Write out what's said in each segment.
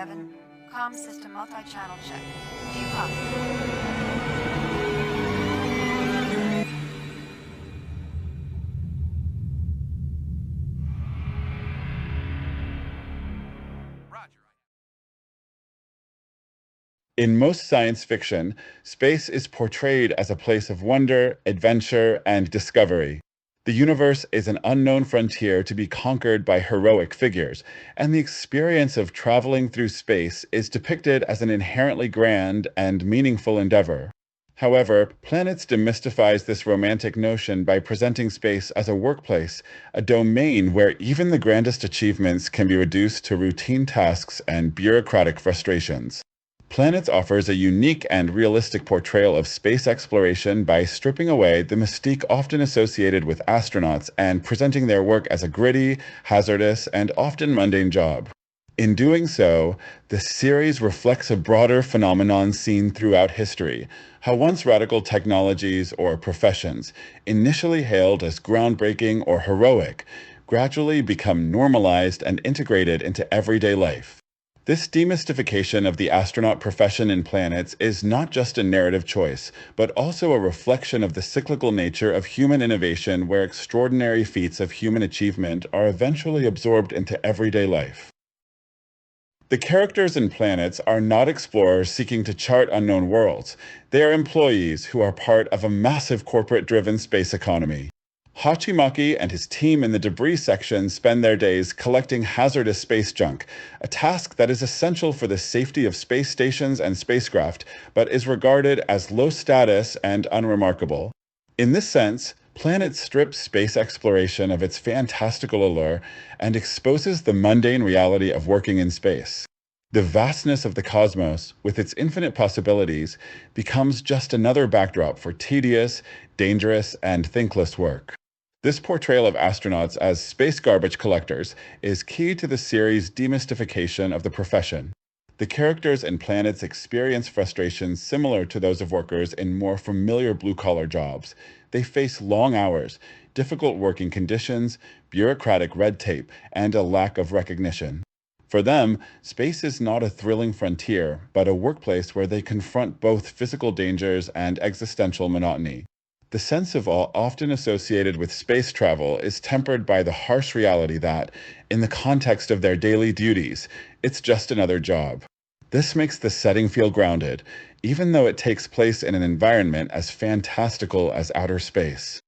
7. Comm system multi-channel check. Do you copy? In most science fiction, space is portrayed as a place of wonder, adventure, and discovery. The universe is an unknown frontier to be conquered by heroic figures, and the experience of traveling through space is depicted as an inherently grand and meaningful endeavor. However, Planets demystifies this romantic notion by presenting space as a workplace, a domain where even the grandest achievements can be reduced to routine tasks and bureaucratic frustrations. Planets offers a unique and realistic portrayal of space exploration by stripping away the mystique often associated with astronauts and presenting their work as a gritty, hazardous, and often mundane job. In doing so, the series reflects a broader phenomenon seen throughout history, how once radical technologies or professions, initially hailed as groundbreaking or heroic, gradually become normalized and integrated into everyday life. This demystification of the astronaut profession in Planets is not just a narrative choice, but also a reflection of the cyclical nature of human innovation where extraordinary feats of human achievement are eventually absorbed into everyday life. The characters in Planets are not explorers seeking to chart unknown worlds. They are employees who are part of a massive corporate-driven space economy. Hachimaki and his team in the debris section spend their days collecting hazardous space junk, a task that is essential for the safety of space stations and spacecraft, but is regarded as low status and unremarkable. In this sense, Planet strips space exploration of its fantastical allure and exposes the mundane reality of working in space. The vastness of the cosmos, with its infinite possibilities, becomes just another backdrop for tedious, dangerous, and thankless work. This portrayal of astronauts as space garbage collectors is key to the series' demystification of the profession. The characters and planets experience frustrations similar to those of workers in more familiar blue-collar jobs. They face long hours, difficult working conditions, bureaucratic red tape, and a lack of recognition. For them, space is not a thrilling frontier, but a workplace where they confront both physical dangers and existential monotony. The sense of awe often associated with space travel is tempered by the harsh reality that, in the context of their daily duties, it's just another job. This makes the setting feel grounded, even though it takes place in an environment as fantastical as outer space.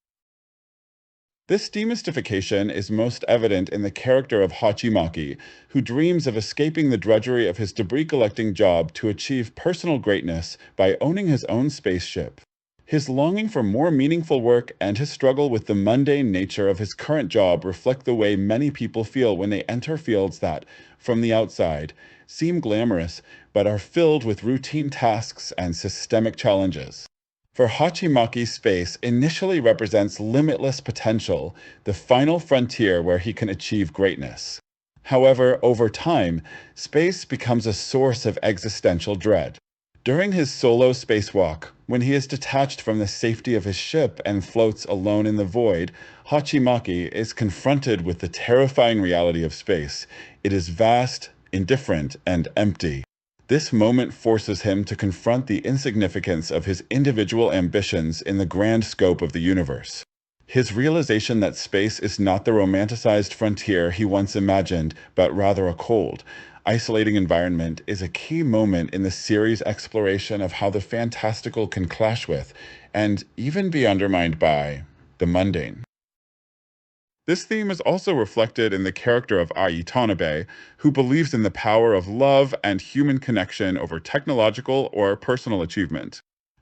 This demystification is most evident in the character of Hachimaki, who dreams of escaping the drudgery of his debris-collecting job to achieve personal greatness by owning his own spaceship. His longing for more meaningful work and his struggle with the mundane nature of his current job reflect the way many people feel when they enter fields that, from the outside, seem glamorous but are filled with routine tasks and systemic challenges. For Hachimaki, space initially represents limitless potential, the final frontier where he can achieve greatness. However, over time, space becomes a source of existential dread. During his solo spacewalk, when he is detached from the safety of his ship and floats alone in the void, Hachimaki is confronted with the terrifying reality of space. It is vast, indifferent, and empty. This moment forces him to confront the insignificance of his individual ambitions in the grand scope of the universe. His realization that space is not the romanticized frontier he once imagined, but rather a cold, isolating environment is a key moment in the series' exploration of how the fantastical can clash with, and even be undermined by, the mundane. This theme is also reflected in the character of Ai Tanabe, who believes in the power of love and human connection over technological or personal achievement.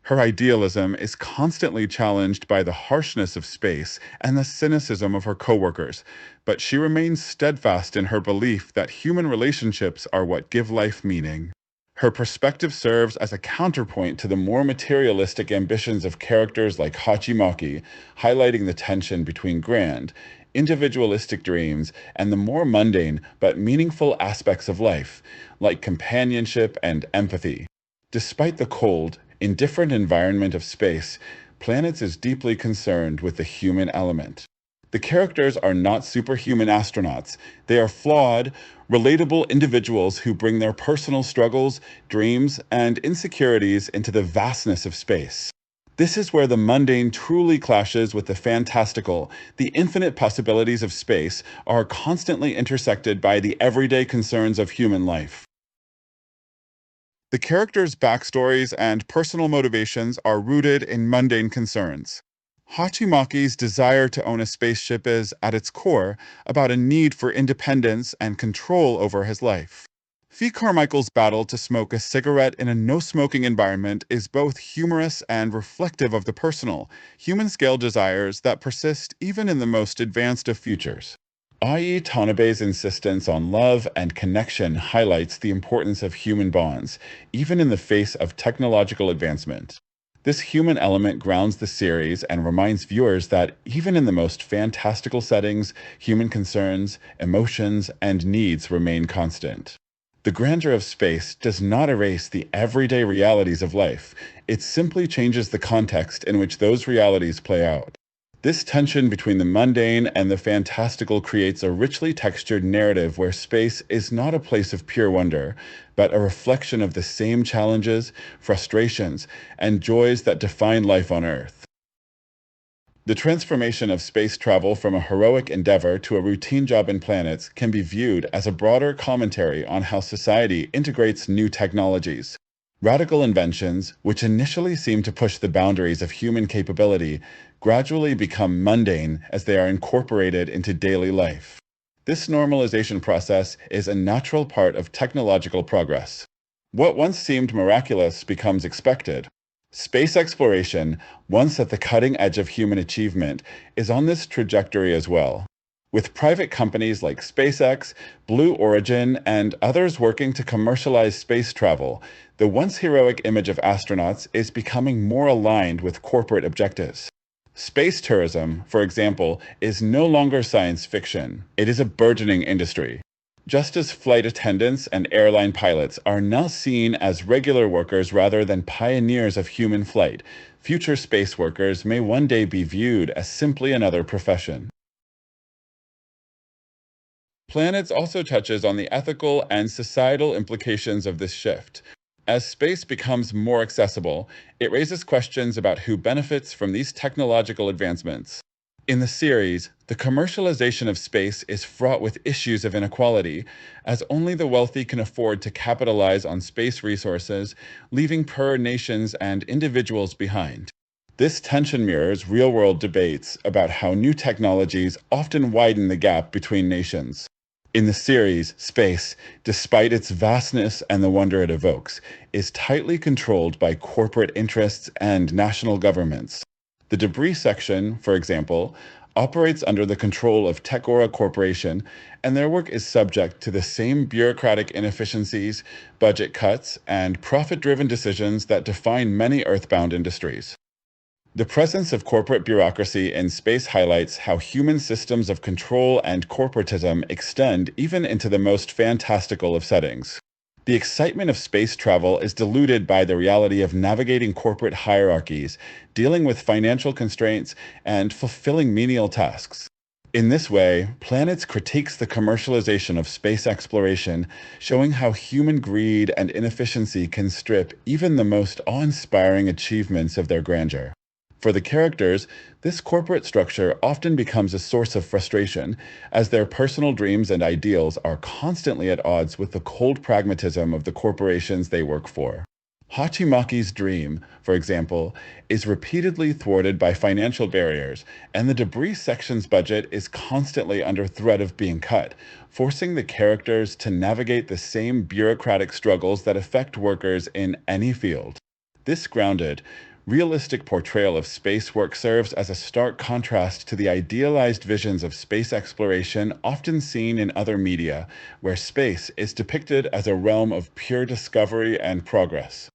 Her idealism is constantly challenged by the harshness of space and the cynicism of her coworkers, but she remains steadfast in her belief that human relationships are what give life meaning. Her perspective serves as a counterpoint to the more materialistic ambitions of characters like Hachimaki, highlighting the tension between grand, individualistic dreams and the more mundane but meaningful aspects of life, like companionship and empathy. Despite the cold, indifferent environment of space, Planets is deeply concerned with the human element. The characters are not superhuman astronauts. They are flawed, relatable individuals who bring their personal struggles, dreams, and insecurities into the vastness of space. This is where the mundane truly clashes with the fantastical. The infinite possibilities of space are constantly intersected by the everyday concerns of human life. The characters' backstories and personal motivations are rooted in mundane concerns. Hachimaki's desire to own a spaceship is, at its core, about a need for independence and control over his life. Fee Carmichael's battle to smoke a cigarette in a no-smoking environment is both humorous and reflective of the personal, human-scale desires that persist even in the most advanced of futures. Ai Tanabe's insistence on love and connection highlights the importance of human bonds, even in the face of technological advancement. This human element grounds the series and reminds viewers that even in the most fantastical settings, human concerns, emotions, and needs remain constant. The grandeur of space does not erase the everyday realities of life. It simply changes the context in which those realities play out. This tension between the mundane and the fantastical creates a richly textured narrative where space is not a place of pure wonder, but a reflection of the same challenges, frustrations, and joys that define life on Earth. The transformation of space travel from a heroic endeavor to a routine job in planets can be viewed as a broader commentary on how society integrates new technologies. Radical inventions, which initially seem to push the boundaries of human capability, gradually become mundane as they are incorporated into daily life. This normalization process is a natural part of technological progress. What once seemed miraculous becomes expected. Space exploration, once at the cutting edge of human achievement, is on this trajectory as well. With private companies like SpaceX, Blue Origin, and others working to commercialize space travel, the once heroic image of astronauts is becoming more aligned with corporate objectives. Space tourism, for example, is no longer science fiction. It is a burgeoning industry. Just as flight attendants and airline pilots are now seen as regular workers rather than pioneers of human flight, future space workers may one day be viewed as simply another profession. Planets also touches on the ethical and societal implications of this shift. As space becomes more accessible, it raises questions about who benefits from these technological advancements. In the series, the commercialization of space is fraught with issues of inequality, as only the wealthy can afford to capitalize on space resources, leaving poorer nations and individuals behind. This tension mirrors real-world debates about how new technologies often widen the gap between nations. In the series, space, despite its vastness and the wonder it evokes, is tightly controlled by corporate interests and national governments. The debris section, for example, operates under the control of Techora Corporation, and their work is subject to the same bureaucratic inefficiencies, budget cuts, and profit-driven decisions that define many earthbound industries. The presence of corporate bureaucracy in space highlights how human systems of control and corporatism extend even into the most fantastical of settings. The excitement of space travel is diluted by the reality of navigating corporate hierarchies, dealing with financial constraints, and fulfilling menial tasks. In this way, Planets critiques the commercialization of space exploration, showing how human greed and inefficiency can strip even the most awe-inspiring achievements of their grandeur. For the characters, this corporate structure often becomes a source of frustration, as their personal dreams and ideals are constantly at odds with the cold pragmatism of the corporations they work for. Hachimaki's dream, for example, is repeatedly thwarted by financial barriers, and the debris section's budget is constantly under threat of being cut, forcing the characters to navigate the same bureaucratic struggles that affect workers in any field. This grounded, realistic portrayal of space work serves as a stark contrast to the idealized visions of space exploration often seen in other media, where space is depicted as a realm of pure discovery and progress.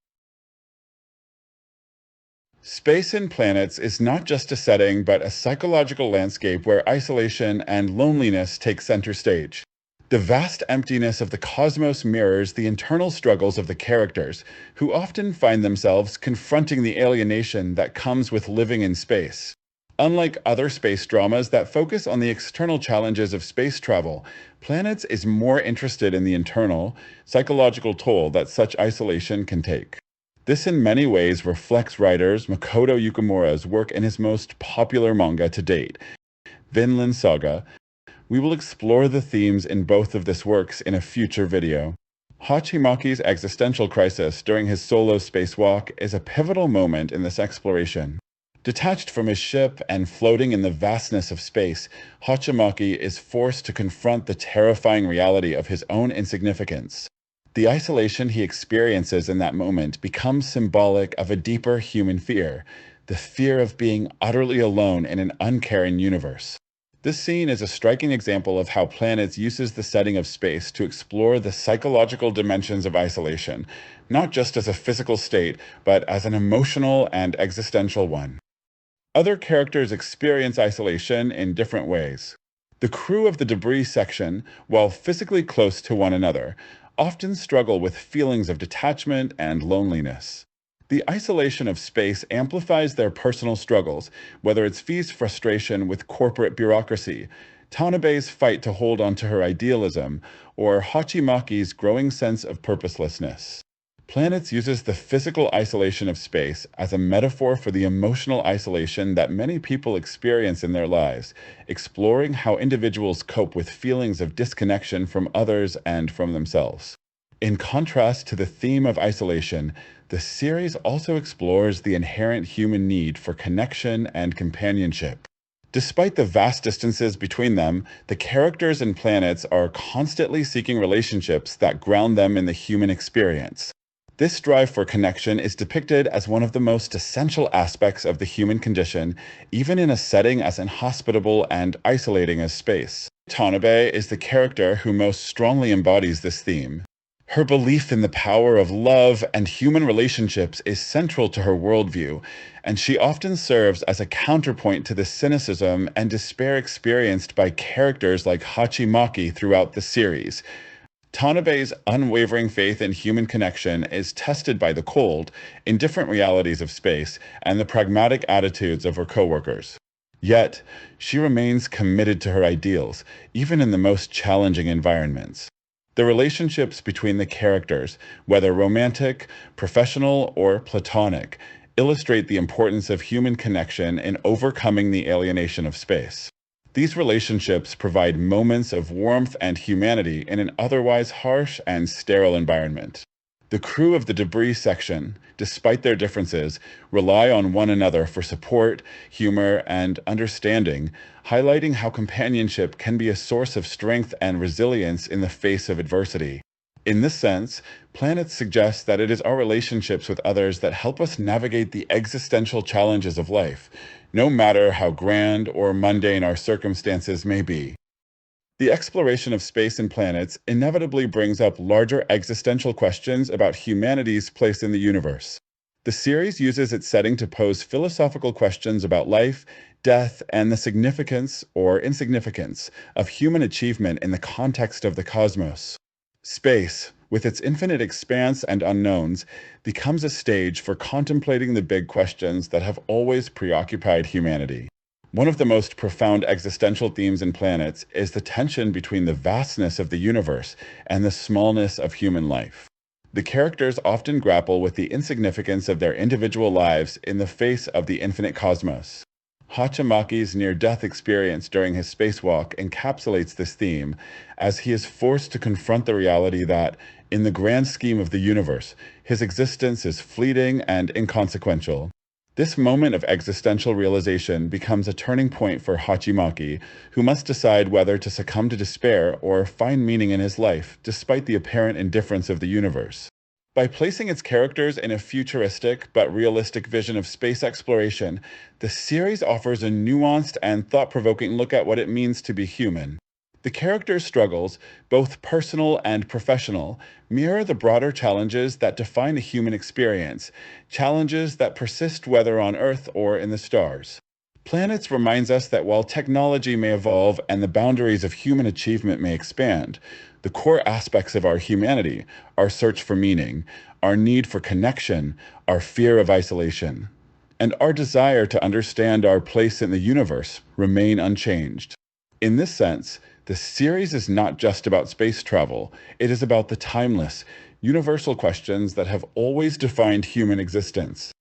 Space in Planets is not just a setting, but a psychological landscape where isolation and loneliness take center stage. The vast emptiness of the cosmos mirrors the internal struggles of the characters, who often find themselves confronting the alienation that comes with living in space. Unlike other space dramas that focus on the external challenges of space travel, Planets is more interested in the internal, psychological toll that such isolation can take. This in many ways reflects writers Makoto Yukimura's work in his most popular manga to date, Vinland Saga. We will explore the themes in both of these works in a future video. Hachimaki's existential crisis during his solo spacewalk is a pivotal moment in this exploration. Detached from his ship and floating in the vastness of space, Hachimaki is forced to confront the terrifying reality of his own insignificance. The isolation he experiences in that moment becomes symbolic of a deeper human fear, the fear of being utterly alone in an uncaring universe. This scene is a striking example of how Planets uses the setting of space to explore the psychological dimensions of isolation, not just as a physical state, but as an emotional and existential one. Other characters experience isolation in different ways. The crew of the debris section, while physically close to one another, often struggle with feelings of detachment and loneliness. The isolation of space amplifies their personal struggles, whether it's Vi's frustration with corporate bureaucracy, Tanabe's fight to hold on to her idealism, or Hachimaki's growing sense of purposelessness. Planets uses the physical isolation of space as a metaphor for the emotional isolation that many people experience in their lives, exploring how individuals cope with feelings of disconnection from others and from themselves. In contrast to the theme of isolation, the series also explores the inherent human need for connection and companionship. Despite the vast distances between them, the characters and Planets are constantly seeking relationships that ground them in the human experience. This drive for connection is depicted as one of the most essential aspects of the human condition, even in a setting as inhospitable and isolating as space. Tanabe is the character who most strongly embodies this theme. Her belief in the power of love and human relationships is central to her worldview, and she often serves as a counterpoint to the cynicism and despair experienced by characters like Hachimaki throughout the series. Tanabe's unwavering faith in human connection is tested by the cold, indifferent realities of space and the pragmatic attitudes of her coworkers. Yet, she remains committed to her ideals, even in the most challenging environments. The relationships between the characters, whether romantic, professional, or platonic, illustrate the importance of human connection in overcoming the alienation of space. These relationships provide moments of warmth and humanity in an otherwise harsh and sterile environment. The crew of the debris section, despite their differences, rely on one another for support, humor, and understanding, highlighting how companionship can be a source of strength and resilience in the face of adversity. In this sense, Planets suggests that it is our relationships with others that help us navigate the existential challenges of life, no matter how grand or mundane our circumstances may be. The exploration of space and planets inevitably brings up larger existential questions about humanity's place in the universe. The series uses its setting to pose philosophical questions about life, death, and the significance or insignificance of human achievement in the context of the cosmos. Space, with its infinite expanse and unknowns, becomes a stage for contemplating the big questions that have always preoccupied humanity. One of the most profound existential themes in Planets is the tension between the vastness of the universe and the smallness of human life. The characters often grapple with the insignificance of their individual lives in the face of the infinite cosmos. Hachimaki's near-death experience during his spacewalk encapsulates this theme, as he is forced to confront the reality that, in the grand scheme of the universe, his existence is fleeting and inconsequential. This moment of existential realization becomes a turning point for Hachimaki, who must decide whether to succumb to despair or find meaning in his life, despite the apparent indifference of the universe. By placing its characters in a futuristic but realistic vision of space exploration, the series offers a nuanced and thought-provoking look at what it means to be human. The characters' struggles, both personal and professional, mirror the broader challenges that define a human experience, challenges that persist whether on Earth or in the stars. Planets reminds us that while technology may evolve and the boundaries of human achievement may expand, the core aspects of our humanity, our search for meaning, our need for connection, our fear of isolation, and our desire to understand our place in the universe remain unchanged. In this sense, the series is not just about space travel. It is about the timeless, universal questions that have always defined human existence.